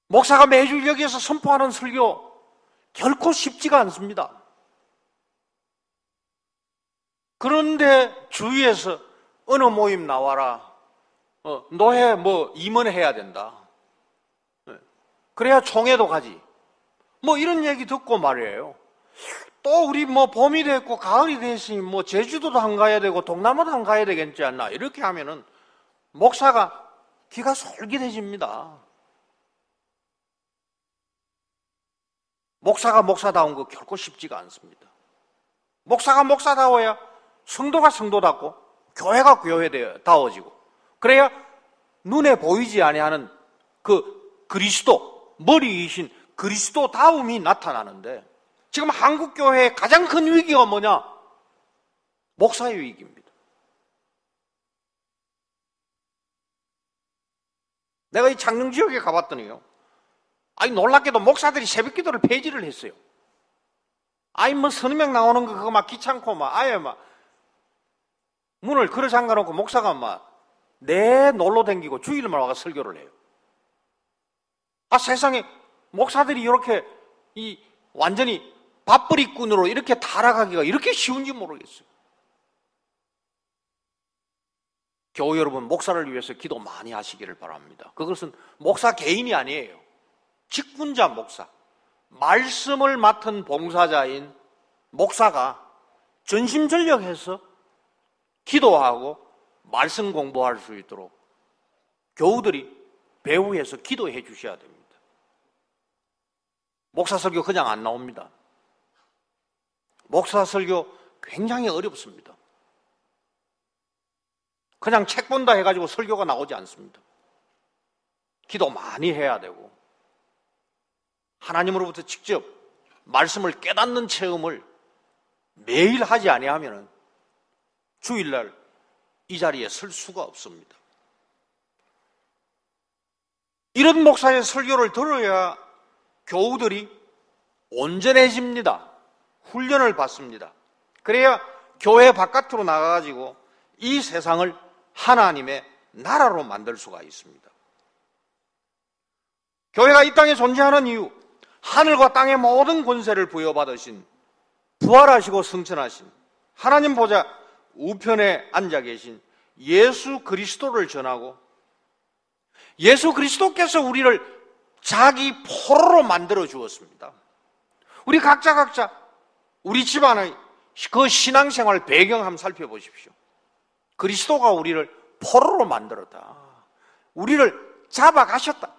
Speaker 2: 목사가 매주 여기에서 선포하는 설교 결코 쉽지가 않습니다. 그런데 주위에서 어느 모임 나와라, 노회 임원해야 된다. 그래야 총회도 가지. 이런 얘기 듣고 말이에요. 또 우리 봄이 됐고 가을이 됐으니 제주도도 안 가야 되고 동남아도 안 가야 되겠지 않나. 이렇게 하면은 목사가 귀가 솔깃해집니다. 목사가 목사다운 거 결코 쉽지가 않습니다. 목사가 목사다워야 성도가 성도답고 교회가 교회다워지고 그래야 눈에 보이지 아니하는 그 그리스도, 머리이신 그리스도다움이 나타나는데 지금 한국교회의 가장 큰 위기가 뭐냐? 목사의 위기입니다. 내가 이 창녕 지역에 가봤더니요, 아니 놀랍게도 목사들이 새벽기도를 폐지를 했어요. 아니 뭐 서너 명 나오는 거 그거 막 귀찮고 막 아예 막 문을 걸어 잠가놓고 목사가 막 내 놀러 댕기고 주일만 와서 설교를 해요. 아 세상에 목사들이 이렇게 이 완전히 밥벌이꾼으로 이렇게 타락하기가 이렇게 쉬운지 모르겠어요. 교우 여러분, 목사를 위해서 기도 많이 하시기를 바랍니다. 그것은 목사 개인이 아니에요. 직분자 목사, 말씀을 맡은 봉사자인 목사가 전심전력해서 기도하고 말씀 공부할 수 있도록 교우들이 배후에서 기도해 주셔야 됩니다. 목사 설교 그냥 안 나옵니다. 목사 설교 굉장히 어렵습니다. 그냥 책 본다 해가지고 설교가 나오지 않습니다. 기도 많이 해야 되고 하나님으로부터 직접 말씀을 깨닫는 체험을 매일 하지 아니하면 주일날 이 자리에 설 수가 없습니다. 이런 목사의 설교를 들어야 교우들이 온전해집니다. 훈련을 받습니다. 그래야 교회 바깥으로 나가가지고 이 세상을 하나님의 나라로 만들 수가 있습니다. 교회가 이 땅에 존재하는 이유, 하늘과 땅의 모든 권세를 부여받으신 부활하시고 승천하신 하나님 보좌 우편에 앉아 계신 예수 그리스도를 전하고 예수 그리스도께서 우리를 자기 포로로 만들어 주었습니다. 우리 각자 우리 집안의 그 신앙생활 배경 한번 살펴보십시오. 그리스도가 우리를 포로로 만들었다. 우리를 잡아가셨다.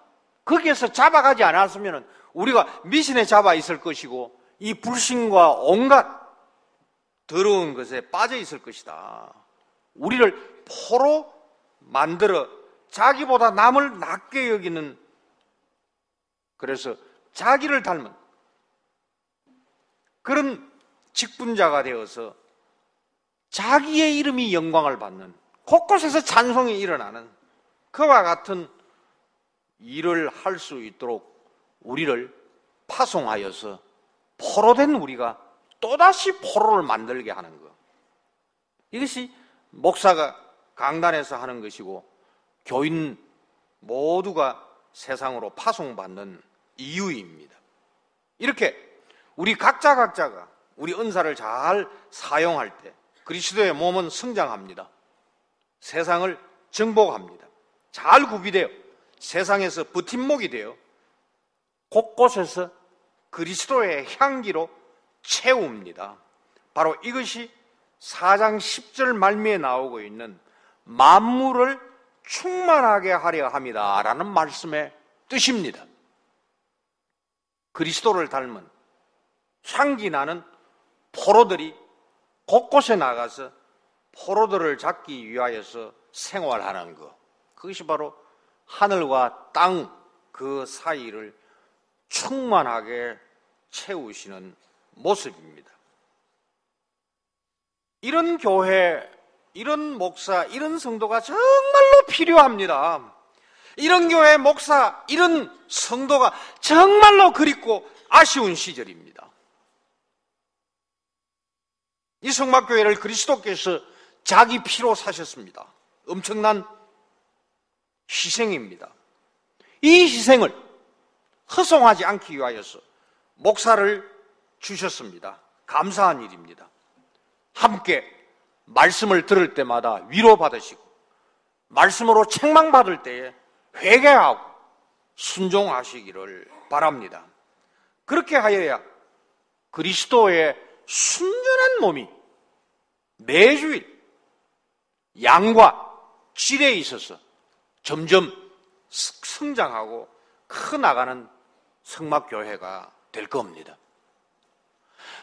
Speaker 2: 거기에서 잡아가지 않았으면 우리가 미신에 잡아 있을 것이고 이 불신과 온갖 더러운 것에 빠져 있을 것이다. 우리를 포로 만들어 자기보다 남을 낮게 여기는, 그래서 자기를 닮은 그런 직분자가 되어서 자기의 이름이 영광을 받는, 곳곳에서 찬송이 일어나는 그와 같은 일을 할 수 있도록 우리를 파송하여서 포로된 우리가 또다시 포로를 만들게 하는 것, 이것이 목사가 강단에서 하는 것이고 교인 모두가 세상으로 파송받는 이유입니다. 이렇게 우리 각자가 우리 은사를 잘 사용할 때 그리스도의 몸은 성장합니다. 세상을 정복합니다. 잘 구비되어 세상에서 버팀목이 되어 곳곳에서 그리스도의 향기로 채웁니다. 바로 이것이 4장 10절 말미에 나오고 있는 만물을 충만하게 하려 합니다 라는 말씀의 뜻입니다. 그리스도를 닮은 향기 나는 포로들이 곳곳에 나가서 포로들을 잡기 위하여서 생활하는 것, 그것이 바로 하늘과 땅 그 사이를 충만하게 채우시는 모습입니다. 이런 교회, 이런 목사, 이런 성도가 정말로 필요합니다. 이런 교회, 목사, 이런 성도가 정말로 그립고 아쉬운 시절입니다. 이 성막교회를 그리스도께서 자기 피로 사셨습니다. 엄청난 희생입니다. 이 희생을 허송하지 않기 위하여서 목사를 주셨습니다. 감사한 일입니다. 함께 말씀을 들을 때마다 위로받으시고 말씀으로 책망받을 때에 회개하고 순종하시기를 바랍니다. 그렇게 하여야 그리스도의 순전한 몸이 매주일 양과 질에 있어서 점점 성장하고 커나가는 성막교회가 될 겁니다.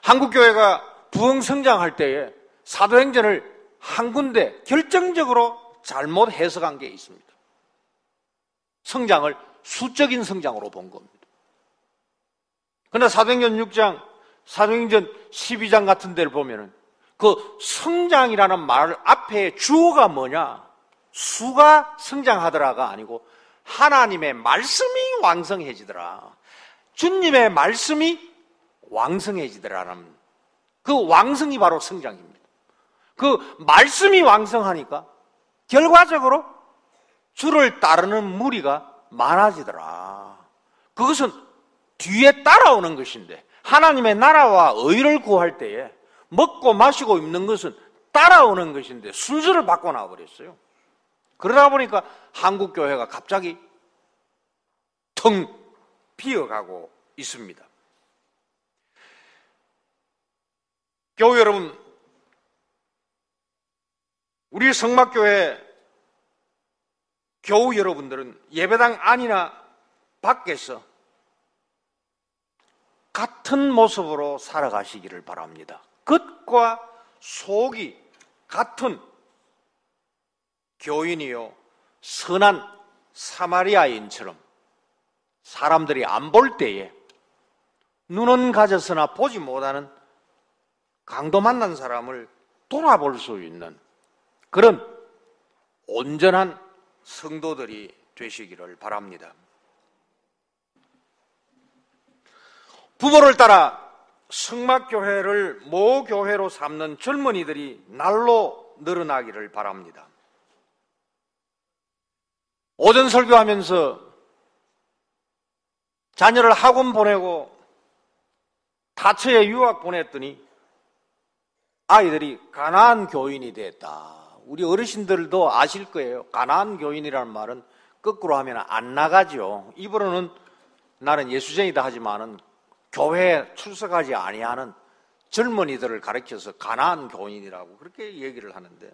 Speaker 2: 한국교회가 부흥성장할 때에 사도행전을 한 군데 결정적으로 잘못 해석한 게 있습니다. 성장을 수적인 성장으로 본 겁니다. 그러나 사도행전 6장 사도행전 12장 같은 데를 보면은 그 성장이라는 말 앞에 주어가 뭐냐? 수가 성장하더라가 아니고 하나님의 말씀이 왕성해지더라. 주님의 말씀이 왕성해지더라라는 그 왕성이 바로 성장입니다. 그 말씀이 왕성하니까 결과적으로 주를 따르는 무리가 많아지더라. 그것은 뒤에 따라오는 것인데 하나님의 나라와 의를 구할 때에 먹고 마시고 입는 것은 따라오는 것인데 순서를 바꿔놔 버렸어요. 그러다 보니까 한국 교회가 갑자기 텅 비어가고 있습니다. 교회 여러분, 우리 성막교회 교우 여러분들은 예배당 안이나 밖에서 같은 모습으로 살아가시기를 바랍니다. 겉과 속이 같은 교인이요 선한 사마리아인처럼 사람들이 안 볼 때에 눈은 가졌으나 보지 못하는 강도 만난 사람을 돌아볼 수 있는 그런 온전한 성도들이 되시기를 바랍니다. 부모를 따라 성막교회를 모교회로 삼는 젊은이들이 날로 늘어나기를 바랍니다. 오전 설교하면서 자녀를 학원 보내고 타처에 유학 보냈더니 아이들이 가나안 교인이 됐다. 우리 어르신들도 아실 거예요. 가나안 교인이라는 말은 거꾸로 하면 안 나가죠. 입으로는 나는 예수쟁이다 하지만은 교회에 출석하지 아니하는 젊은이들을 가르쳐서 가나안 교인이라고 그렇게 얘기를 하는데,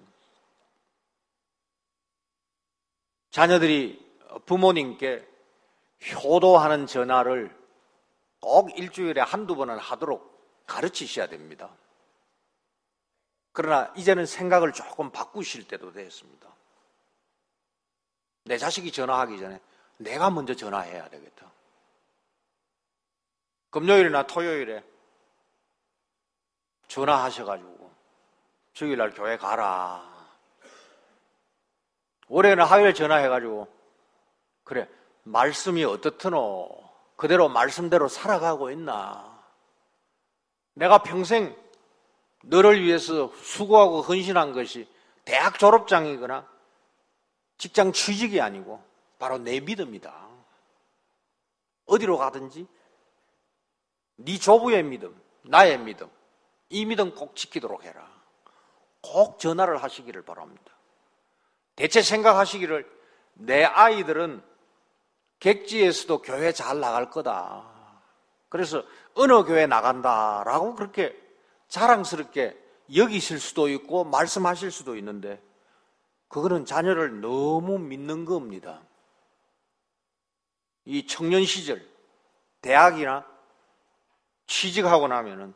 Speaker 2: 자녀들이 부모님께 효도하는 전화를 꼭 일주일에 한두 번은 하도록 가르치셔야 됩니다. 그러나 이제는 생각을 조금 바꾸실 때도 됐습니다. 내 자식이 전화하기 전에 내가 먼저 전화해야 되겠다. 금요일이나 토요일에 전화하셔가지고 주일날 교회 가라. 올해는 화요일 전화해가지고 그래 말씀이 어떻더노? 그대로 말씀대로 살아가고 있나? 내가 평생 너를 위해서 수고하고 헌신한 것이 대학 졸업장이거나 직장 취직이 아니고 바로 내 믿음이다. 어디로 가든지 네 조부의 믿음, 나의 믿음, 이 믿음 꼭 지키도록 해라. 꼭 전화를 하시기를 바랍니다. 대체 생각하시기를 내 아이들은 객지에서도 교회 잘 나갈 거다. 그래서 어느 교회 나간다라고 그렇게 자랑스럽게 여기실 수도 있고 말씀하실 수도 있는데 그거는 자녀를 너무 믿는 겁니다. 이 청년 시절 대학이나 취직하고 나면은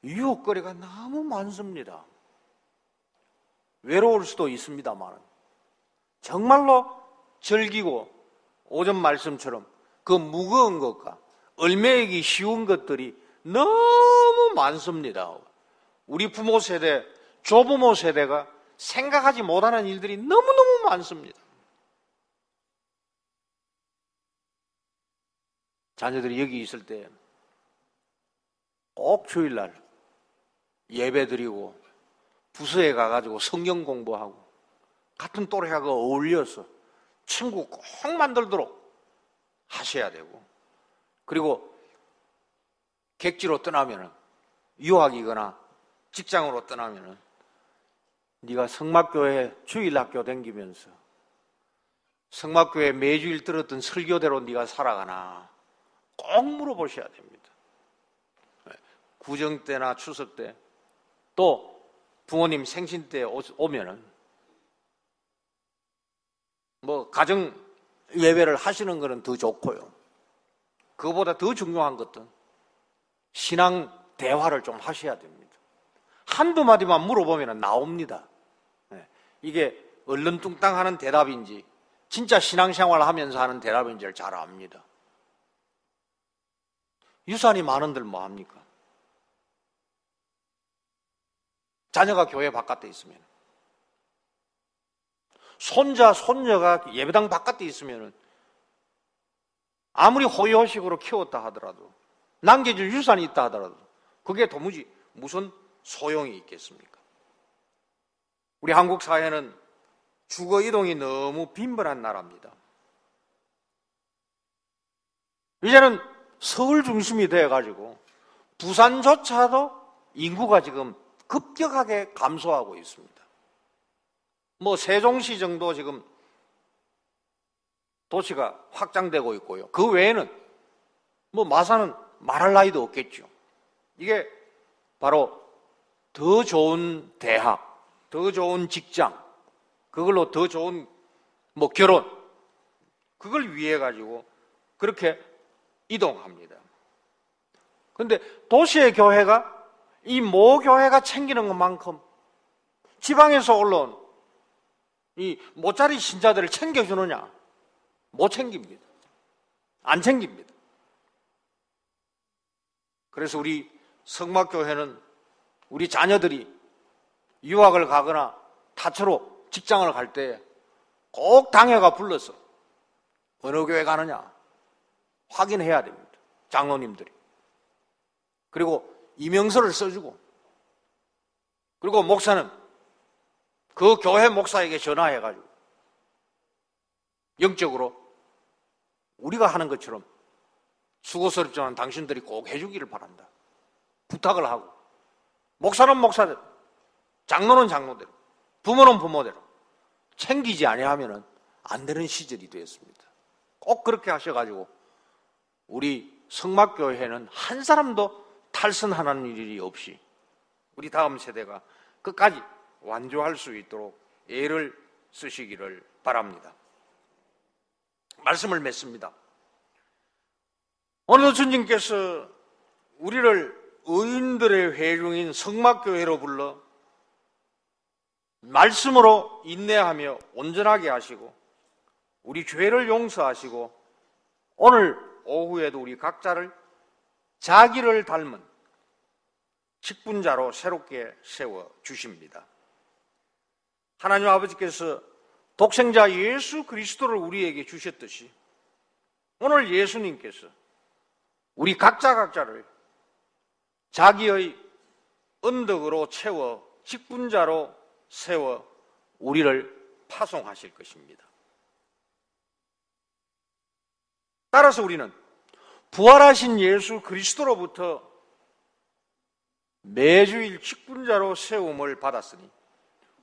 Speaker 2: 유혹거리가 너무 많습니다. 외로울 수도 있습니다만 정말로 즐기고 오전 말씀처럼 그 무거운 것과 얼매이기 쉬운 것들이 너무 많습니다. 우리 부모 세대, 조부모 세대가 생각하지 못하는 일들이 너무너무 많습니다. 자녀들이 여기 있을 때 꼭 주일날 예배 드리고 부서에 가가지고 성경 공부하고 같은 또래하고 어울려서 친구 꼭 만들도록 하셔야 되고, 그리고 객지로 떠나면은 유학이거나 직장으로 떠나면은 네가 성막교회 주일학교 다니면서 성막교회 매주일 들었던 설교대로 네가 살아가나 꼭 물어보셔야 됩니다. 구정 때나 추석 때 또 부모님 생신 때 오면은 뭐 가정 예배를 하시는 거는 더 좋고요. 그거보다 더 중요한 것은 신앙 대화를 좀 하셔야 됩니다. 한두 마디만 물어보면 나옵니다. 이게 얼른뚱땅 하는 대답인지 진짜 신앙생활 하면서 하는 대답인지를 잘 압니다. 유산이 많은들 뭐합니까? 자녀가 교회 바깥에 있으면, 손자, 손녀가 예배당 바깥에 있으면 아무리 호의호식으로 키웠다 하더라도, 남겨질 유산이 있다 하더라도 그게 도무지 무슨 소용이 있겠습니까? 우리 한국 사회는 주거 이동이 너무 빈번한 나라입니다. 이제는 서울 중심이 되어가지고 부산조차도 인구가 지금 급격하게 감소하고 있습니다. 뭐 세종시 정도 지금 도시가 확장되고 있고요. 그 외에는 뭐 마산은 말할 나위도 없겠죠. 이게 바로 더 좋은 대학, 더 좋은 직장, 그걸로 더 좋은 뭐 결혼, 그걸 위해 가지고 그렇게 이동합니다. 그런데 도시의 교회가 이 모 교회가 챙기는 것만큼 지방에서 올라온 이 모짜리 신자들을 챙겨주느냐? 못 챙깁니다. 안 챙깁니다. 그래서 우리 성막교회는 우리 자녀들이 유학을 가거나 타처로 직장을 갈 때 꼭 당회가 불러서 어느 교회 가느냐 확인해야 됩니다. 장로님들이. 그리고 이명서를 써주고, 그리고 목사는 그 교회 목사에게 전화해가지고 영적으로 우리가 하는 것처럼 수고스럽지만 당신들이 꼭 해주기를 바란다. 부탁을 하고, 목사는 목사대로, 장로는 장로대로, 부모는 부모대로 챙기지 아니하면 안 되는 시절이 되었습니다. 꼭 그렇게 하셔가지고 우리 성막교회는 한 사람도 탈선하는 일이 없이 우리 다음 세대가 끝까지 완주할 수 있도록 애를 쓰시기를 바랍니다. 말씀을 맺습니다. 오늘도 주님께서 우리를 의인들의 회중인 성막교회로 불러 말씀으로 인내하며 온전하게 하시고 우리 죄를 용서하시고 오늘 오후에도 우리 각자를 자기를 닮은 직분자로 새롭게 세워주십니다. 하나님 아버지께서 독생자 예수 그리스도를 우리에게 주셨듯이 오늘 예수님께서 우리 각자를 자기의 언덕으로 채워 직분자로 세워 우리를 파송하실 것입니다. 따라서 우리는 부활하신 예수 그리스도로부터 매주일 직분자로 세움을 받았으니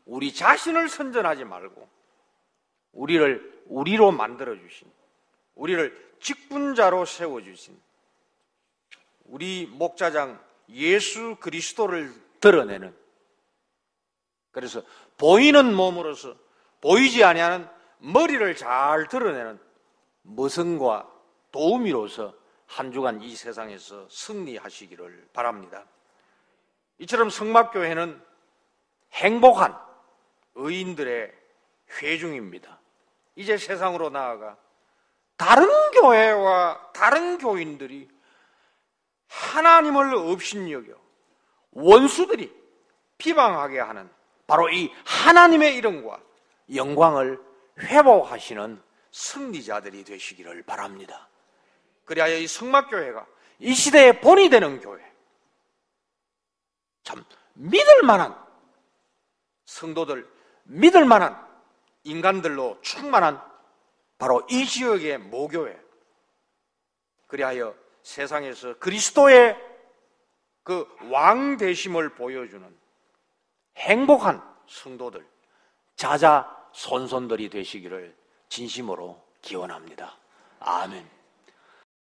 Speaker 2: 우리 자신을 선전하지 말고 우리를 우리로 만들어주신, 우리를 직분자로 세워주신 우리 목자장 예수 그리스도를 드러내는, 그래서 보이는 몸으로서 보이지 아니하는 머리를 잘 드러내는 머슴과 도우미로서 한 주간 이 세상에서 승리하시기를 바랍니다. 이처럼 성막교회는 행복한 의인들의 회중입니다. 이제 세상으로 나아가 다른 교회와 다른 교인들이 하나님을 업신여겨 원수들이 비방하게 하는 바로 이 하나님의 이름과 영광을 회복하시는 승리자들이 되시기를 바랍니다. 그리하여 이 성막교회가 이 시대의 본이 되는 교회, 참 믿을 만한 성도들, 믿을 만한 인간들로 충만한 바로 이 지역의 모교회, 그리하여 세상에서 그리스도의 그 왕되심을 보여주는 행복한 성도들, 자자손손들이 되시기를 진심으로 기원합니다. 아멘.